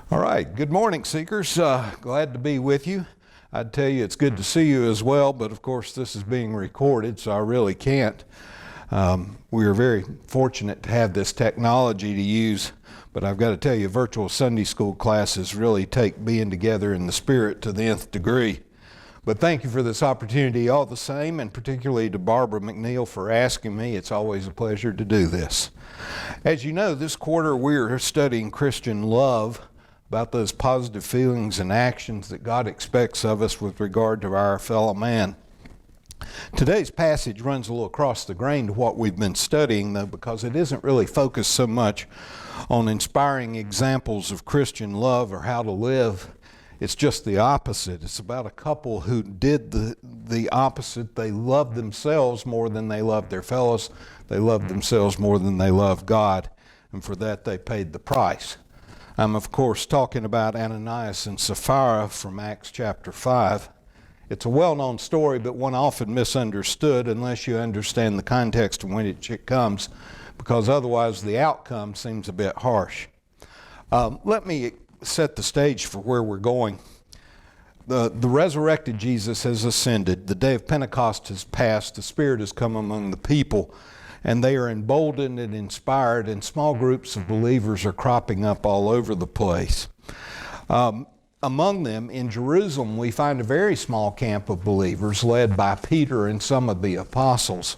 All right, good morning, Seekers. Glad to be with you. I'd tell you it's good to see you as well, but of course this is being recorded, so I really can't. We are very fortunate to have this technology to use, but I've got to tell you, virtual Sunday school classes really take being together in the spirit to the nth degree. But thank you for this opportunity all the same, and particularly to Barbara McNeil for asking me. It's always a pleasure to do this. As you know, this quarter we're studying Christian love, about those positive feelings and actions that God expects of us with regard to our fellow man. Today's passage runs a little across the grain to what we've been studying, though, because it isn't really focused so much on inspiring examples of Christian love or how to live. It's just the opposite. It's about a couple who did the opposite. They loved themselves more than they loved their fellows. They loved themselves more than they loved God, and for that they paid the price. I'm, of course, talking about Ananias and Sapphira from Acts chapter 5. It's a well-known story, but one often misunderstood unless you understand the context in which it comes, because otherwise the outcome seems a bit harsh. Let me set the stage for where we're going. The resurrected Jesus has ascended. The day of Pentecost has passed. The Spirit has come among the people, and they are emboldened and inspired, and small groups of believers are cropping up all over the place. Among them, in Jerusalem, we find a very small camp of believers led by Peter and some of the apostles.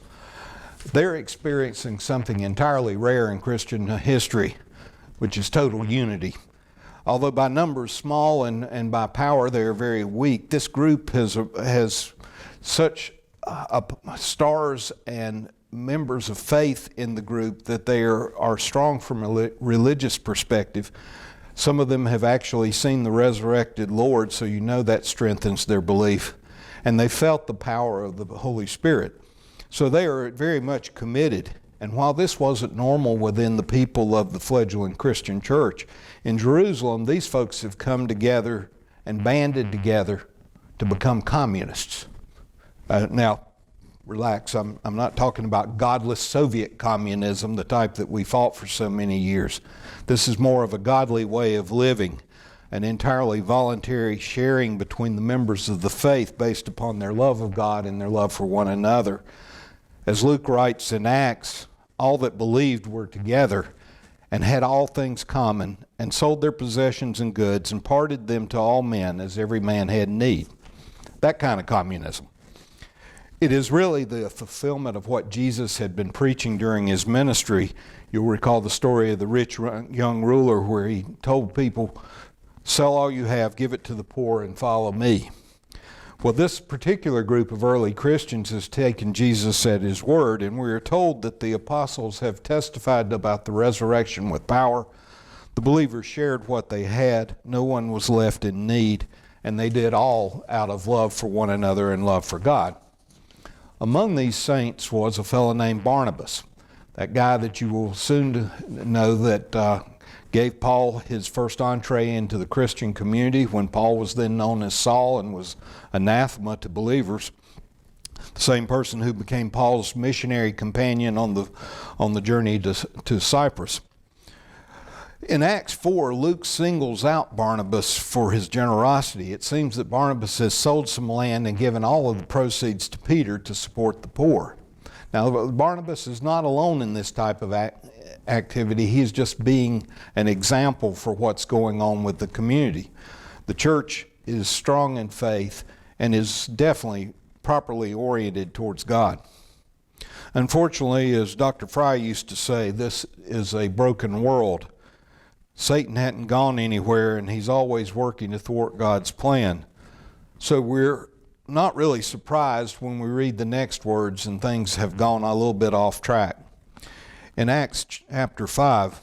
They're experiencing something entirely rare in Christian history, which is total unity. Although by numbers small and by power they are very weak, this group has such stars and members of faith in the group that they are strong from a religious perspective. Some of them have actually seen the resurrected Lord, so you know that strengthens their belief. And they felt the power of the Holy Spirit. So they are very much committed. And while this wasn't normal within the people of the fledgling Christian church, in Jerusalem these folks have come together and banded together to become communists. Now, relax, I'm not talking about godless Soviet communism, the type that we fought for so many years. This is more of a godly way of living, an entirely voluntary sharing between the members of the faith based upon their love of God and their love for one another. As Luke writes in Acts, all that believed were together and had all things common, and sold their possessions and goods and parted them to all men as every man had need. That kind of communism. It is really the fulfillment of what Jesus had been preaching during his ministry. You'll recall the story of the rich young ruler where he told people, sell all you have, give it to the poor, and follow me. Well, this particular group of early Christians has taken Jesus at his word, and we are told that the apostles have testified about the resurrection with power. The believers shared what they had. No one was left in need, and they did all out of love for one another and love for God. Among these saints was a fellow named Barnabas, that guy that you will soon know that gave Paul his first entree into the Christian community when Paul was then known as Saul and was anathema to believers. The same person who became Paul's missionary companion on the journey to Cyprus. In Acts 4, Luke singles out Barnabas for his generosity. It seems that Barnabas has sold some land and given all of the proceeds to Peter to support the poor. Now, Barnabas is not alone in this type of activity. He's just being an example for what's going on with the community. The church is strong in faith and is definitely properly oriented towards God. Unfortunately, as Dr. Fry used to say, this is a broken world. Satan hadn't gone anywhere, and he's always working to thwart God's plan. So we're not really surprised when we read the next words and things have gone a little bit off track. In Acts chapter 5,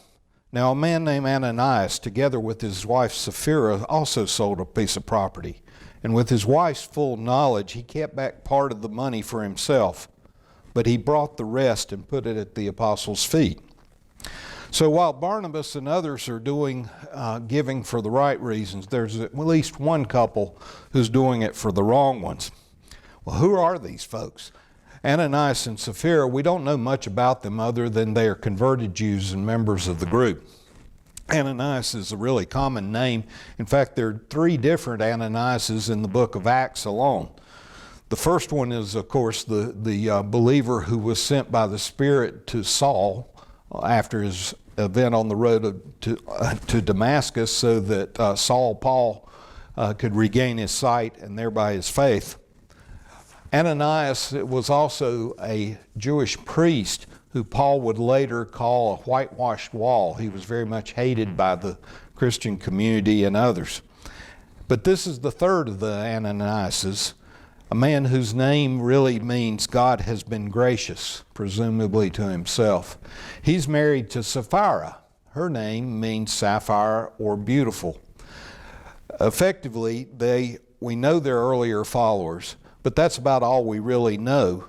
now a man named Ananias, together with his wife Sapphira, also sold a piece of property. And with his wife's full knowledge, he kept back part of the money for himself, but he brought the rest and put it at the apostles' feet. So while Barnabas and others are giving for the right reasons, there's at least one couple who's doing it for the wrong ones. Well, who are these folks? Ananias and Sapphira, we don't know much about them other than they are converted Jews and members of the group. Ananias is a really common name. In fact, there are 3 different Ananiases in the book of Acts alone. The first one is, of course, the believer who was sent by the Spirit to Saul after his event on the road to Damascus, so that Paul could regain his sight and thereby his faith. Ananias was also a Jewish priest who Paul would later call a whitewashed wall. He was very much hated by the Christian community and others. But this is the third of the Ananiases, a man whose name really means God has been gracious, presumably to himself. He's married to Sapphira. Her name means sapphire or beautiful. Effectively, we know they're earlier followers, but that's about all we really know.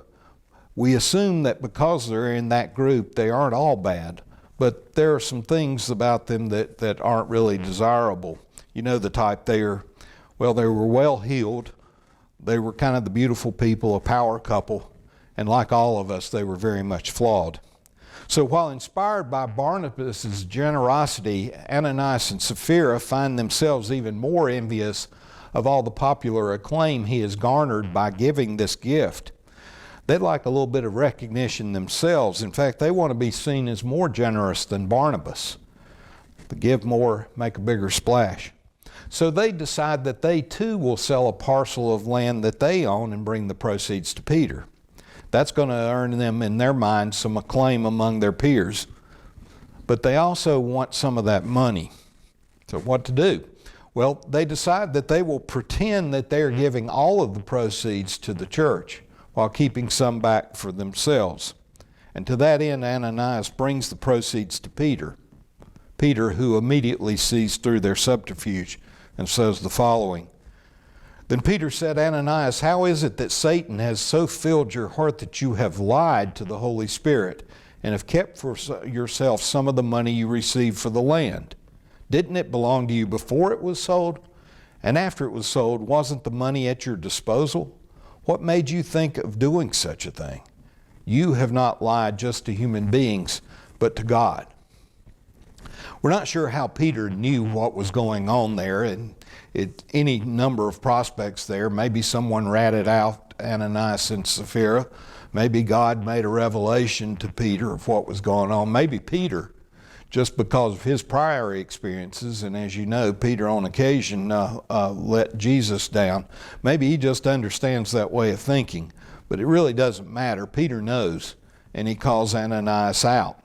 We assume that because they're in that group, they aren't all bad, but there are some things about them that aren't really desirable. You know the type. They were well heeled. They were kind of the beautiful people, a power couple, and like all of us, they were very much flawed. So while inspired by Barnabas' generosity, Ananias and Sapphira find themselves even more envious of all the popular acclaim he has garnered by giving this gift. They'd like a little bit of recognition themselves. In fact, they want to be seen as more generous than Barnabas. To give more, make a bigger splash. So they decide that they too will sell a parcel of land that they own and bring the proceeds to Peter. That's going to earn them, in their mind, some acclaim among their peers. But they also want some of that money. So what to do? Well, they decide that they will pretend that they are giving all of the proceeds to the church while keeping some back for themselves. And to that end, Ananias brings the proceeds to Peter. Peter, who immediately sees through their subterfuge and says the following. Then Peter said, Ananias, how is it that Satan has so filled your heart that you have lied to the Holy Spirit and have kept for yourself some of the money you received for the land? Didn't it belong to you before it was sold? And after it was sold, wasn't the money at your disposal? What made you think of doing such a thing? You have not lied just to human beings, but to God. We're not sure how Peter knew what was going on there, and any number of prospects there. Maybe someone ratted out Ananias and Sapphira. Maybe God made a revelation to Peter of what was going on. Maybe Peter, just because of his prior experiences, and as you know, Peter on occasion let Jesus down. Maybe he just understands that way of thinking, but it really doesn't matter. Peter knows, and he calls Ananias out.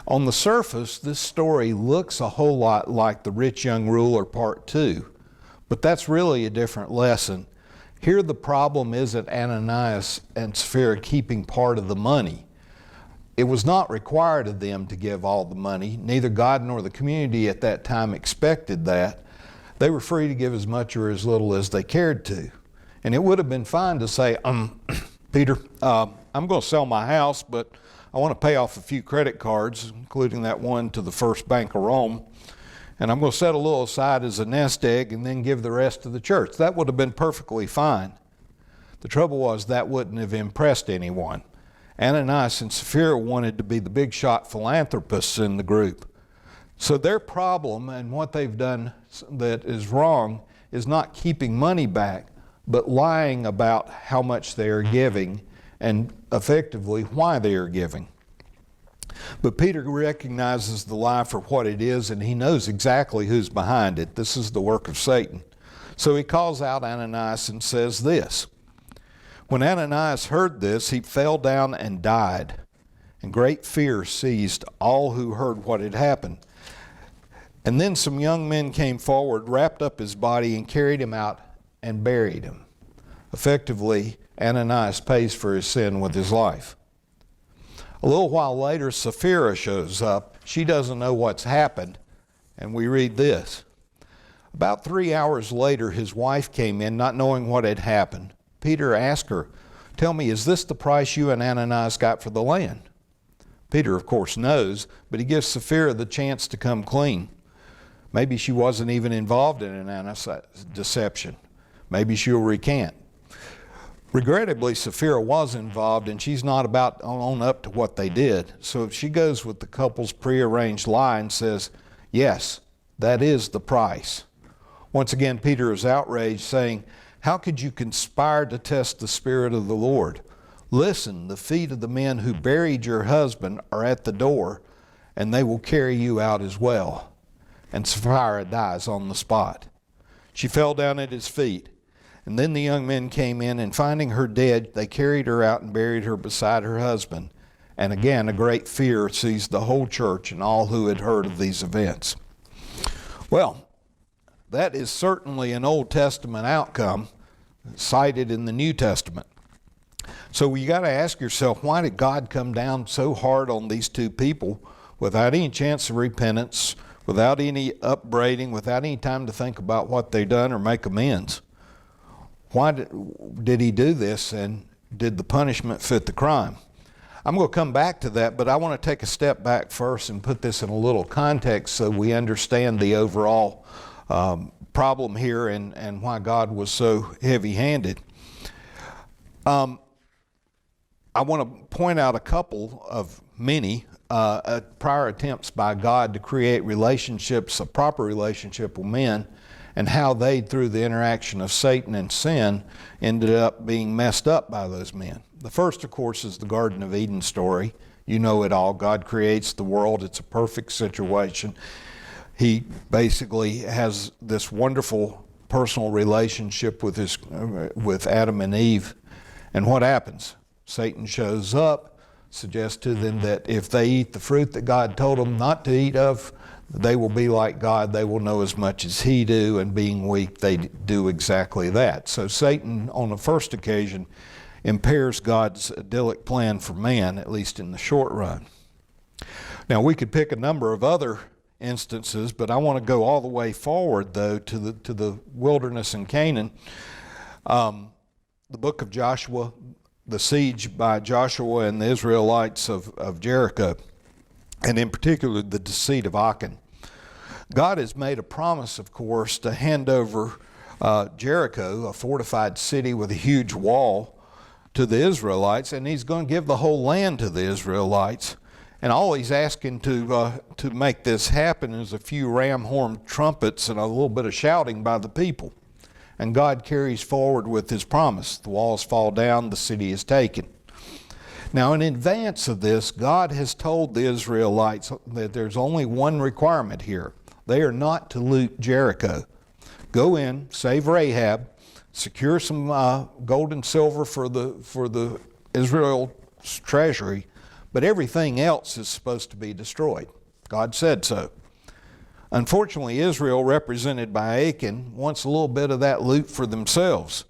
On the surface, this story looks a whole lot like the rich young ruler part 2, but that's really a different lesson. Here the problem isn't Ananias and Sapphira keeping part of the money. It was not required of them to give all the money. Neither God nor the community at that time expected that. They were free to give as much or as little as they cared to. And it would have been fine to say, Peter, I'm going to sell my house, but I want to pay off a few credit cards, including that one to the First Bank of Rome, and I'm going to set a little aside as a nest egg and then give the rest to the church. That would have been perfectly fine. The trouble was that wouldn't have impressed anyone. Ananias and Sapphira wanted to be the big shot philanthropists in the group. So their problem and what they've done that is wrong is not keeping money back, but lying about how much they are giving and effectively why they are giving. But Peter recognizes the lie for what it is, and he knows exactly who's behind it. This is the work of Satan. So he calls out Ananias and says this. When Ananias heard this, he fell down and died, and great fear seized all who heard what had happened. And then some young men came forward, wrapped up his body, and carried him out and buried him. Effectively, Ananias pays for his sin with his life. A little while later, Sapphira shows up. She doesn't know what's happened, and we read this. About 3 hours later, his wife came in, not knowing what had happened. Peter asked her, tell me, is this the price you and Ananias got for the land? Peter, of course, knows, but he gives Sapphira the chance to come clean. Maybe she wasn't even involved in Ananias' deception. Maybe she'll recant. Regrettably, Sapphira was involved, and she's not about to own up to what they did. So she goes with the couple's prearranged lie and says, Yes, that is the price. Once again, Peter is outraged, saying, how could you conspire to test the Spirit of the Lord? Listen, the feet of the men who buried your husband are at the door, and they will carry you out as well. And Sapphira dies on the spot. She fell down at his feet. And then the young men came in, and finding her dead, they carried her out and buried her beside her husband. And again, a great fear seized the whole church and all who had heard of these events. Well, that is certainly an Old Testament outcome cited in the New Testament. So you got to ask yourself, why did God come down so hard on these two people without any chance of repentance, without any upbraiding, without any time to think about what they've done or make amends? Why did he do this, and did the punishment fit the crime? I'm going to come back to that, but I want to take a step back first and put this in a little context so we understand the overall problem here and why God was so heavy-handed. I want to point out a couple of many prior attempts by God to create relationships, a proper relationship with men, and how they, through the interaction of Satan and sin, ended up being messed up by those men. The first, of course, is the Garden of Eden story. You know it all. God creates the world. It's a perfect situation. He basically has this wonderful personal relationship with Adam and Eve. And what happens? Satan shows up, suggests to them that if they eat the fruit that God told them not to eat of, they will be like God. They will know as much as he do, and being weak, they do exactly that. So Satan, on the first occasion, impairs God's idyllic plan for man, at least in the short run. Now, we could pick a number of other instances, but I want to go all the way forward, though, to the wilderness in Canaan. The book of Joshua, the siege by Joshua and the Israelites of Jericho, and in particular the deceit of Achan. God has made a promise, of course, to hand over Jericho, a fortified city with a huge wall, to the Israelites, and he's going to give the whole land to the Israelites. And all he's asking to make this happen is a few ram horn trumpets and a little bit of shouting by the people. And God carries forward with his promise. The walls fall down, the city is taken. Now, in advance of this, God has told the Israelites that there's only one requirement here. They are not to loot Jericho. Go in, save Rahab, secure some gold and silver for the Israel's treasury, but everything else is supposed to be destroyed. God said so. Unfortunately, Israel, represented by Achan, wants a little bit of that loot for themselves.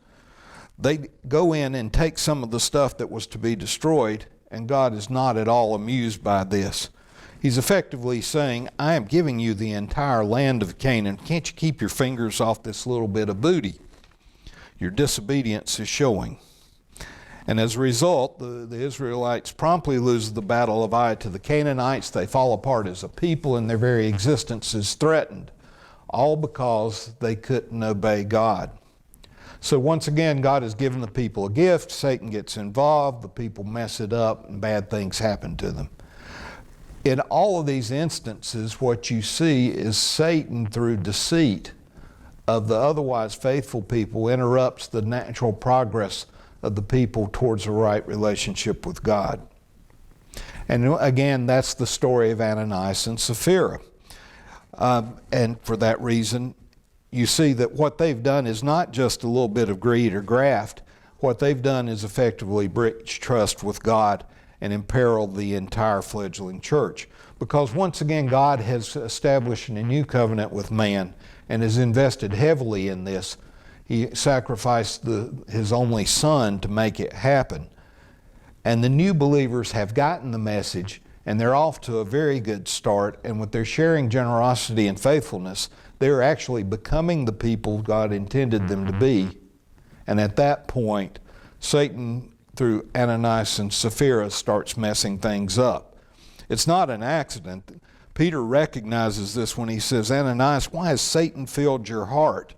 They go in and take some of the stuff that was to be destroyed, and God is not at all amused by this. He's effectively saying, I am giving you the entire land of Canaan. Can't you keep your fingers off this little bit of booty? Your disobedience is showing. And as a result, the Israelites promptly lose the battle of Ai to the Canaanites. They fall apart as a people, and their very existence is threatened, all because they couldn't obey God. So once again, God has given the people a gift. Satan gets involved. The people mess it up, and bad things happen to them. In all of these instances, what you see is Satan, through deceit of the otherwise faithful people, interrupts the natural progress of the people towards a right relationship with God. And again, that's the story of Ananias and Sapphira. And for that reason, you see that what they've done is not just a little bit of greed or graft. What they've done is effectively breach trust with God and imperil the entire fledgling church. Because once again, God has established a new covenant with man and has invested heavily in this. He sacrificed his only son to make it happen. And the new believers have gotten the message, and they're off to a very good start. And with their sharing generosity and faithfulness, they're actually becoming the people God intended them to be. And at that point, Satan, through Ananias and Sapphira, starts messing things up. It's not an accident. Peter recognizes this when he says, Ananias, why has Satan filled your heart?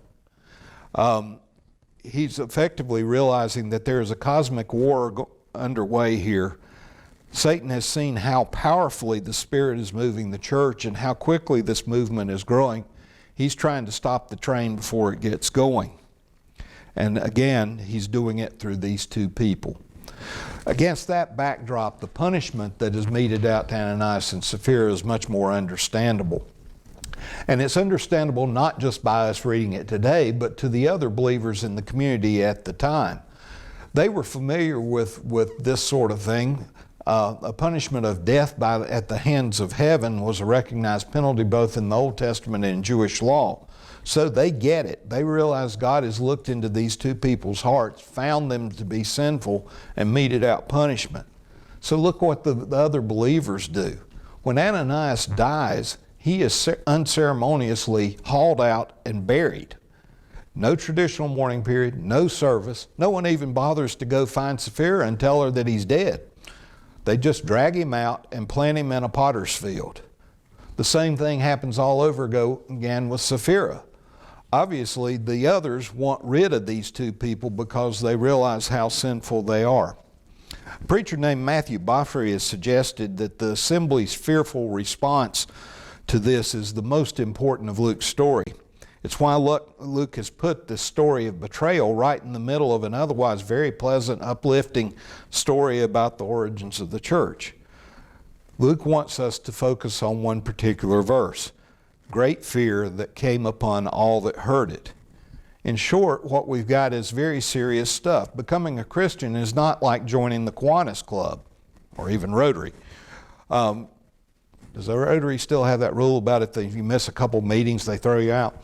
He's effectively realizing that there is a cosmic war underway here. Satan has seen how powerfully the Spirit is moving the church and how quickly this movement is growing. He's trying to stop the train before it gets going. And again, he's doing it through these two people. Against that backdrop, the punishment that is meted out to Ananias and Sapphira is much more understandable. And it's understandable not just by us reading it today, but to the other believers in the community at the time. They were familiar with this sort of thing. A punishment of death at the hands of heaven was a recognized penalty both in the Old Testament and in Jewish law. So they get it. They realize God has looked into these two people's hearts, found them to be sinful, and meted out punishment. So look what the other believers do. When Ananias dies, he is unceremoniously hauled out and buried. No traditional mourning period, no service. No one even bothers to go find Sapphira and tell her that he's dead. They just drag him out and plant him in a potter's field. The same thing happens all over again with Sapphira. Obviously, the others want rid of these two people because they realize how sinful they are. A preacher named Matthew Boffrey has suggested that the assembly's fearful response to this is the most important of Luke's story. It's why Luke has put this story of betrayal right in the middle of an otherwise very pleasant, uplifting story about the origins of the church. Luke wants us to focus on one particular verse, great fear that came upon all that heard it. In short, what we've got is very serious stuff. Becoming a Christian is not like joining the Kiwanis Club or even Rotary. Does the Rotary still have that rule about if you miss a couple meetings, they throw you out?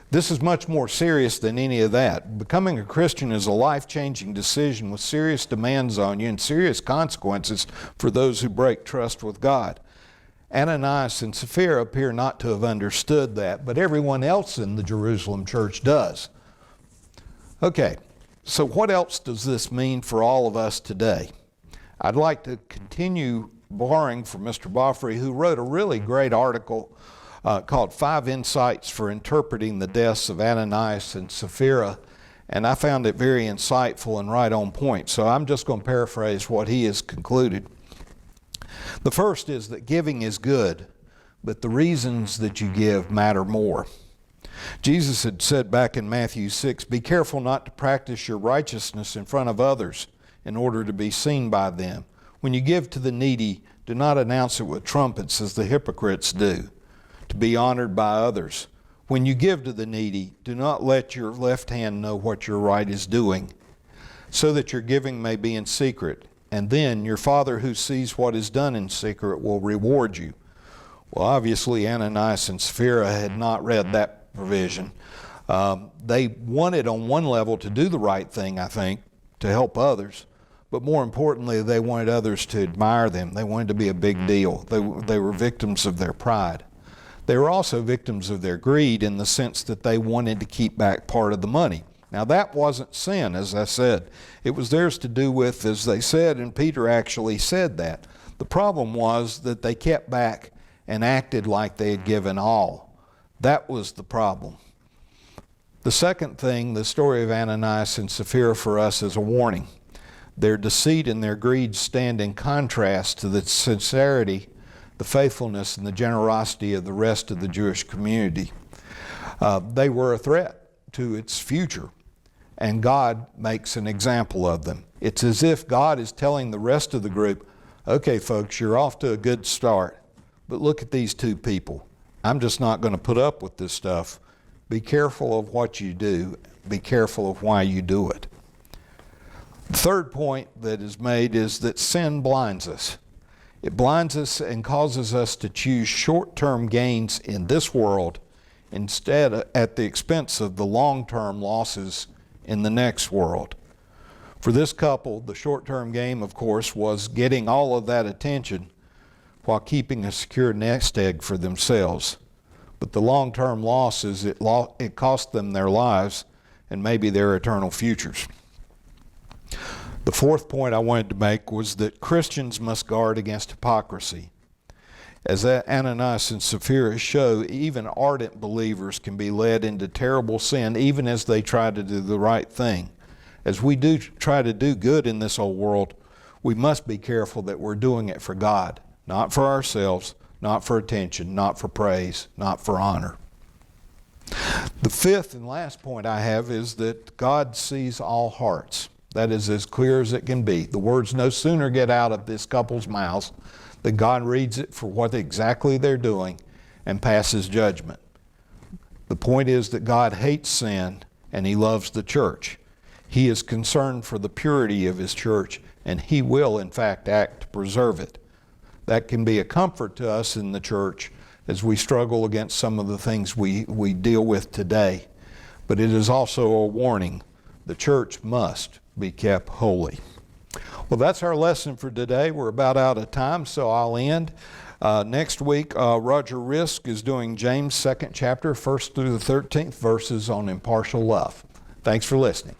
This is much more serious than any of that. Becoming a Christian is a life-changing decision with serious demands on you and serious consequences for those who break trust with God. Ananias and Sapphira appear not to have understood that, but everyone else in the Jerusalem church does. Okay, so what else does this mean for all of us today? I'd like to continue borrowing from Mr. Boffrey, who wrote a really great article called 5 Insights for Interpreting the Deaths of Ananias and Sapphira, and I found it very insightful and right on point. So I'm just going to paraphrase what he has concluded. The first is that giving is good, but the reasons that you give matter more. Jesus had said back in Matthew 6, "Be careful not to practice your righteousness in front of others in order to be seen by them. When you give to the needy, do not announce it with trumpets as the hypocrites do, to be honored by others. When you give to the needy, do not let your left hand know what your right is doing, so that your giving may be in secret, and then your Father who sees what is done in secret will reward you." Well, obviously Ananias and Sapphira had not read that provision. They wanted on one level to do the right thing, I think, to help others, but more importantly, they wanted others to admire them. They wanted to be a big deal. They were victims of their pride. They were also victims of their greed in the sense that they wanted to keep back part of the money. Now that wasn't sin, as I said. It was theirs to do with, as they said, and Peter actually said that. The problem was that they kept back and acted like they had given all. That was the problem. The second thing, the story of Ananias and Sapphira for us is a warning. Their deceit and their greed stand in contrast to the sincerity, the faithfulness, and the generosity of the rest of the Jewish community. They were a threat to its future, and God makes an example of them. It's as if God is telling the rest of the group, okay folks, you're off to a good start, but look at these two people. I'm just not going to put up with this stuff. Be careful of what you do. Be careful of why you do it. The third point that is made is that sin blinds us. It blinds us and causes us to choose short-term gains in this world instead at the expense of the long-term losses in the next world. For this couple, the short-term gain, of course, was getting all of that attention while keeping a secure nest egg for themselves. But the long-term losses, it cost them their lives and maybe their eternal futures. The fourth point I wanted to make was that Christians must guard against hypocrisy. As Ananias and Sapphira show, even ardent believers can be led into terrible sin even as they try to do the right thing. As we do try to do good in this old world, we must be careful that we're doing it for God, not for ourselves, not for attention, not for praise, not for honor. The fifth and last point I have is that God sees all hearts. That is as clear as it can be. The words no sooner get out of this couple's mouths than God reads it for what exactly they're doing and passes judgment. The point is that God hates sin and He loves the church. He is concerned for the purity of His church, and He will, in fact, act to preserve it. That can be a comfort to us in the church as we struggle against some of the things we deal with today. But it is also a warning. The church must be kept holy. Well, that's our lesson for today. We're about out of time, so I'll end. Next week, Roger Risk is doing James' 2nd chapter, 1st through the 13th verses on impartial love. Thanks for listening.